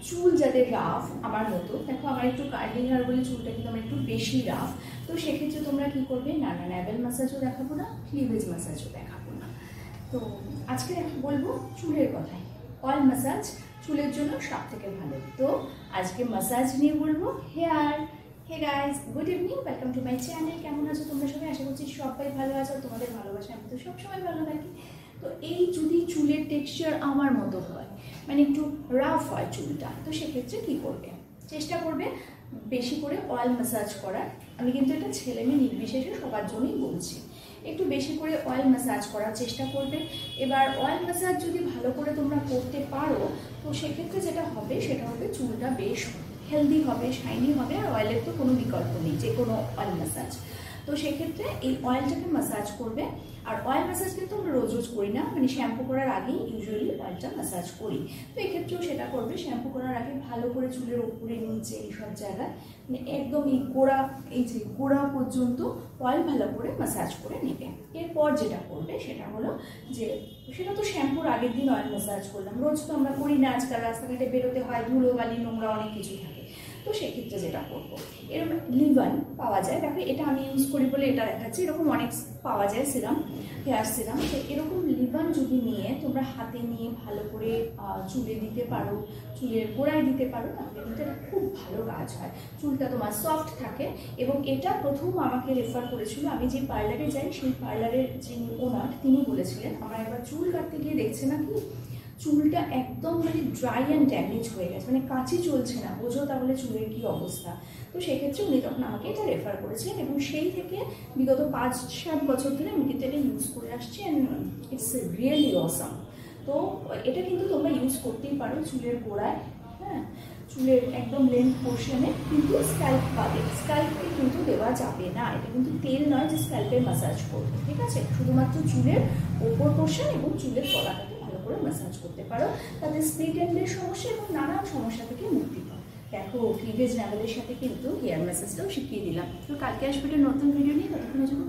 চুল যাদের রাফ আমার মতো, দেখো আমার একটু কার্লি হেয়ার বলে চুলটা কিন্তু আমার একটু বেশি রাফ, তো সেক্ষেত্রে তোমরা কি করবে, না ন্যাভেল ম্যাসাজও দেখাবো না, ক্লিভেজ ম্যাসাজও দেখাবো না। তো আজকে বলবো চুলের কথাই, অয়েল ম্যাসাজ চুলের জন্য সব থেকে ভালো। তো আজকে ম্যাসাজ নিয়ে বলবো hair. Hey guys, good evening, welcome to my channel. কেমন আছো তোমরা সবাই? আশা করছি সবাই ভালো আছো, তোমাদের ভালোবাসা আমি তো সবসময় ভালো থাকি। তো এই যদি চুলের টেক্সচার আমার মতো হয়, মানে একটু রাফ হয় চুলটা, তো সেক্ষেত্রে কী করবে, চেষ্টা করবে বেশি করে অয়েল ম্যাসাজ করার। আমি কিন্তু এটা ছেলে মেয়ে নির্বিশেষে সবার জন্যই বলছি, একটু বেশি করে অয়েল ম্যাসাজ করার চেষ্টা করবে। এবার অয়েল ম্যাসাজ যদি ভালো করে তোমরা করতে পারো, তো সেক্ষেত্রে যেটা হবে সেটা হবে চুলটা বেশ হেলদি হবে, শাইনি হবে, আর অয়েলের তো কোনো বিকল্প নেই, যে কোনো অয়েল ম্যাসাজ। তো সেক্ষেত্রে এই অয়েলটাকে ম্যাসাজ করবে। আর অয়েল ম্যাসাজ কিন্তু আমরা রোজ রোজ করি না, মানে শ্যাম্পু করার আগেই ইউজুয়ালি অয়েলটা ম্যাসাজ করি। তো এক্ষেত্রেও সেটা করবে, শ্যাম্পু করার আগে ভালো করে চুলের ওপরে নিচে এইসব জায়গায়, মানে একদম এই গোড়া, এই যে গোড়া পর্যন্ত অয়েল ভালো করে ম্যাসাজ করে নেবে। এরপর যেটা করবে সেটা হলো যে, সেটা তো শ্যাম্পুর আগের দিন অয়েল ম্যাসাজ করলাম, রোজ তো আমরা করি না, আজকাল রাস্তাঘাটে বেরোতে হয়, ধুলো বালি নোংরা অনেক কিছু থাকে। তো সেক্ষেত্রে যেটা করবো, এরকম লিভান পাওয়া যায়, দেখো এটা আমি ইউজ করি বলে এটা দেখাচ্ছি, এরকম অনেক পাওয়া যায় সিরাম, হেয়ার সিরাম। তো এরকম লিভান যদি নিয়ে তোমরা হাতে নিয়ে ভালো করে চুলে দিতে পারো, চুলের গোড়ায় দিতে পারো, তাহলে কিন্তু এটা খুব ভালো কাজ হয়, চুলটা তোমার সফট থাকে। এবং এটা প্রথম আমাকে রেফার করেছিল, আমি যে পার্লারে যাই সেই পার্লারের যিনি ওনার, তিনি বলেছিলেন আমার একবার চুল কাটতে গিয়ে দেখছে না কি চুলটা একদম মানে ড্রাই অ্যান্ড ড্যামেজ হয়ে গেছে, মানে কাঁচি চলছে না, বোঝো তাহলে চুলের কী অবস্থা। তো সেক্ষেত্রে উনি তখন আমাকে এটা রেফার করেছেন, এবং সেই থেকে বিগত 5-7 বছর ধরে আমি কিন্তু এটা ইউজ করে আসছি, অ্যান্ড ইটস রিয়েলি অসাম। তো এটা কিন্তু তোমরা ইউজ করতেই পারো চুলের গোড়ায়, হ্যাঁ, চুলের একদম লেন্থ পোর্শনে, কিন্তু স্ক্যাল্প পাবে, স্ক্যাল্পে কিন্তু দেওয়া যাবে না, এটা কিন্তু তেল নয় যে স্ক্যাল্পে ম্যাসাজ করবে, ঠিক আছে? শুধুমাত্র চুলের ওপর পোর্শন এবং চুলের গলাটাকে ভালো করে ম্যাসাজ করতে পারো, তাতে স্প্লিট এন্ডের সমস্যা এবং নানান সমস্যা থেকে মুক্তি পাও। দেখো ক্লিভেজ ন্যাভেলের সাথে কিন্তু হেয়ার ম্যাসাজটাও শিখিয়ে দিলাম। তো কালকে আসবে একটা নতুন ভিডিও নিয়ে, ততক্ষণের জন্য